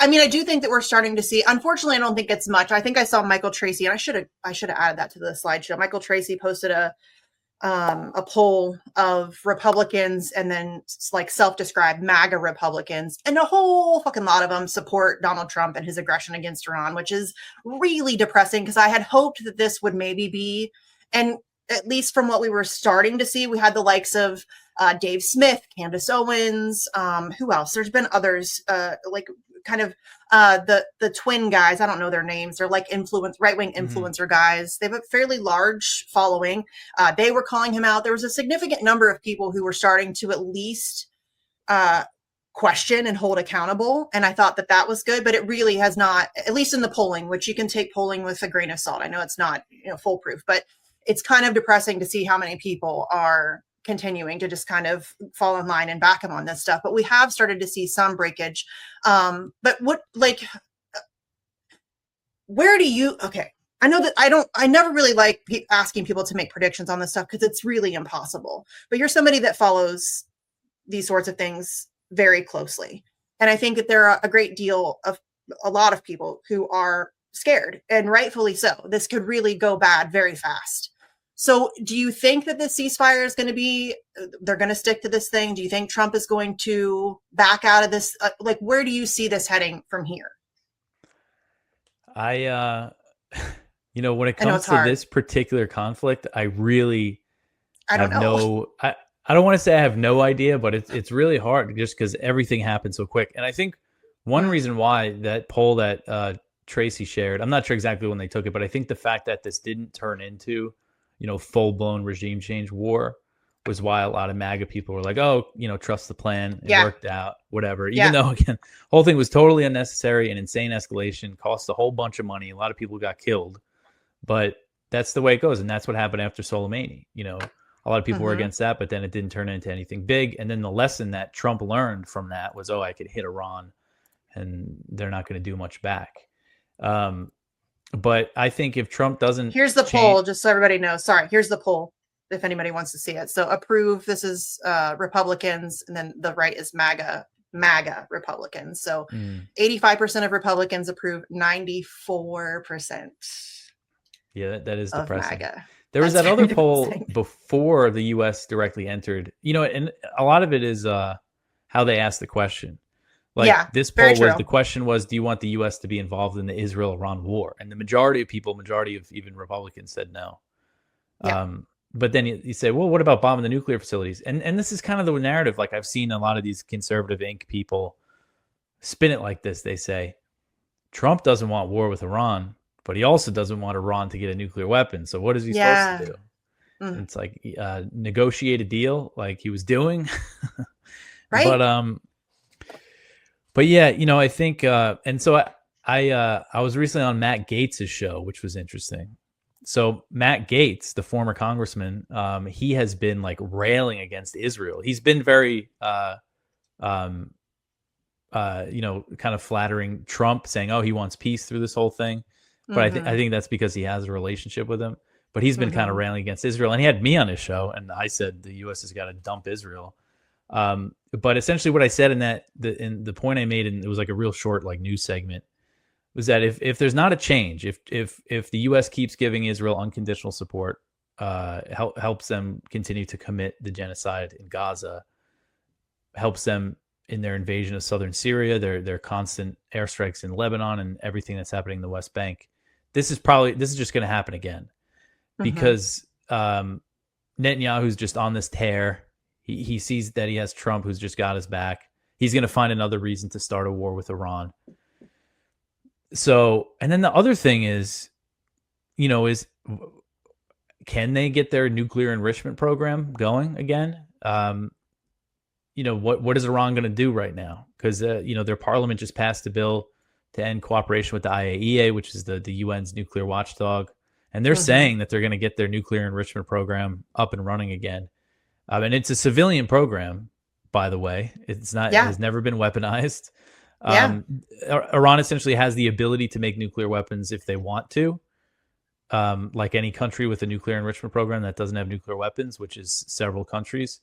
I mean, I do think that we're starting to see, unfortunately, I don't think it's much. I think I saw Michael Tracy, and I should have added that to the slideshow. Michael Tracy posted a poll of Republicans and then like self-described MAGA Republicans, and a whole fucking lot of them support Donald Trump and his aggression against Iran, which is really depressing because I had hoped that this would maybe be, and at least from what we were starting to see, we had the likes of Dave Smith, Candace Owens, who else? There's been others, like kind of the twin guys. I don't know their names. They're like right-wing influencer guys. They have a fairly large following. They were calling him out. There was a significant number of people who were starting to at least question and hold accountable. And I thought that was good, but it really has not, at least in the polling, which you can take polling with a grain of salt. I know it's not, foolproof, but it's kind of depressing to see how many people are continuing to just kind of fall in line and back him on this stuff. But we have started to see some breakage. But where do you, okay. I know that I never really like asking people to make predictions on this stuff because it's really impossible, but you're somebody that follows these sorts of things very closely. And I think that there are a lot of people who are scared, and rightfully so. This could really go bad very fast. So do you think that this ceasefire is going to be, they're going to stick to this thing? Do you think Trump is going to back out of this? Where do you see this heading from here? When it comes to this particular conflict, I don't know. I don't want to say I have no idea, but it's really hard just because everything happened so quick. And I think one reason why that poll that Tracy shared, I'm not sure exactly when they took it, but I think the fact that this didn't turn into full-blown regime change war was why a lot of MAGA people were like, oh, trust the plan. It worked out, whatever. Even though, again, the whole thing was totally unnecessary and insane escalation, cost a whole bunch of money. A lot of people got killed. But that's the way it goes. And that's what happened after Soleimani. A lot of people were against that, but then it didn't turn into anything big. And then the lesson that Trump learned from that was, I could hit Iran and they're not going to do much back. But I think if Trump doesn't... Here's the poll, just so everybody knows. Sorry, here's the poll, if anybody wants to see it. So approve, this is Republicans, and then the right is MAGA Republicans. So 85% of Republicans approve, 94%. Yeah, that is depressing. MAGA. There was that other poll before the U.S. directly entered, and a lot of it is how they asked the question. This poll the question was, do you want the U.S. to be involved in the Israel-Iran war? And the majority of even Republicans said no. Yeah. But then you say, well, what about bombing the nuclear facilities? And this is kind of the narrative. Like I've seen a lot of these conservative Inc. people spin it like this. They say, Trump doesn't want war with Iran, but he also doesn't want Iran to get a nucler weapon. So what is he supposed to do? It's like negotiate a deal like he was doing. Right. But yeah, I think, and so I was recently on Matt Gaetz' show, which was interesting. So Matt Gaetz, the former congressman, he has been like railing against Israel. He's been very, kind of flattering Trump, saying, "Oh, he wants peace through this whole thing." But I think that's because he has a relationship with him. But he's been kind of railing against Israel, and he had me on his show, and I said the U.S. has got to dump Israel. But essentially what I said in the point I made, and it was like a real short like news segment, was that if there's not a change, if the U.S. keeps giving Israel unconditional support, helps them continue to commit the genocide in Gaza, helps them in their invasion of southern Syria, their constant airstrikes in Lebanon, and everything that's happening in the West Bank, this is just going to happen again, because Netanyahu's just on this tear. He sees that he has Trump, who's just got his back. He's going to find another reason to start a war with Iran. So, and then the other thing is, can they get their nuclear enrichment program going again? What is Iran going to do right now? Because, their parliament just passed a bill to end cooperation with the IAEA, which is the UN's nuclear watchdog. And they're saying that they're going to get their nuclear enrichment program up and running again. And it's a civilian program, by the way. It's not. Yeah. It has never been weaponized. Iran essentially has the ability to make nuclear weapons if they want to, like any country with a nuclear enrichment program that doesn't have nuclear weapons, which is several countries.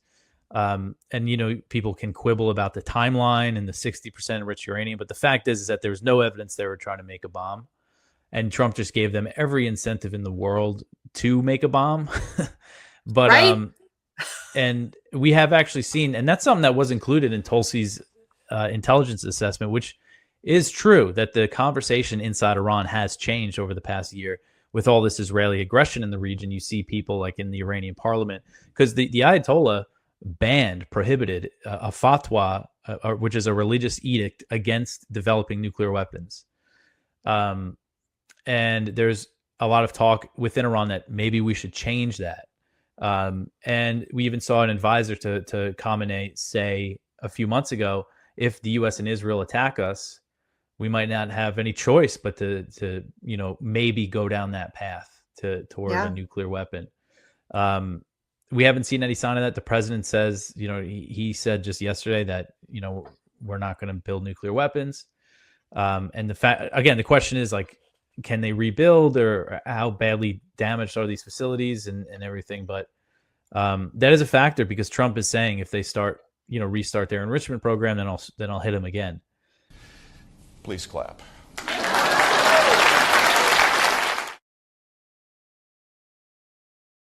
And, you know, people can quibble about the timeline and the 60% enriched uranium, but the fact is that there was no evidence they were trying to make a bomb. And Trump just gave them every incentive in the world to make a bomb. But, right? And we have actually seen, and that's something that was included in Tulsi's intelligence assessment, which is true, that the conversation inside Iran has changed over the past year. With all this Israeli aggression in the region, you see people like in the Iranian parliament, because the Ayatollah prohibited a fatwa, which is a religious edict against developing nuclear weapons. And there's a lot of talk within Iran that maybe we should change that. And we even saw an advisor to Khamenei say a few months ago, if the U.S. and Israel attack us, we might not have any choice but to you know, maybe go down that path toward a nuclear weapon. We haven't seen any sign of that. The president says, you know, he said just yesterday that, you know, we're not going to build nuclear weapons. And the question is, like, can they rebuild, or how badly damaged are these facilities and everything? But that is a factor, because Trump is saying if they restart their enrichment program, then I'll hit them again. Please clap.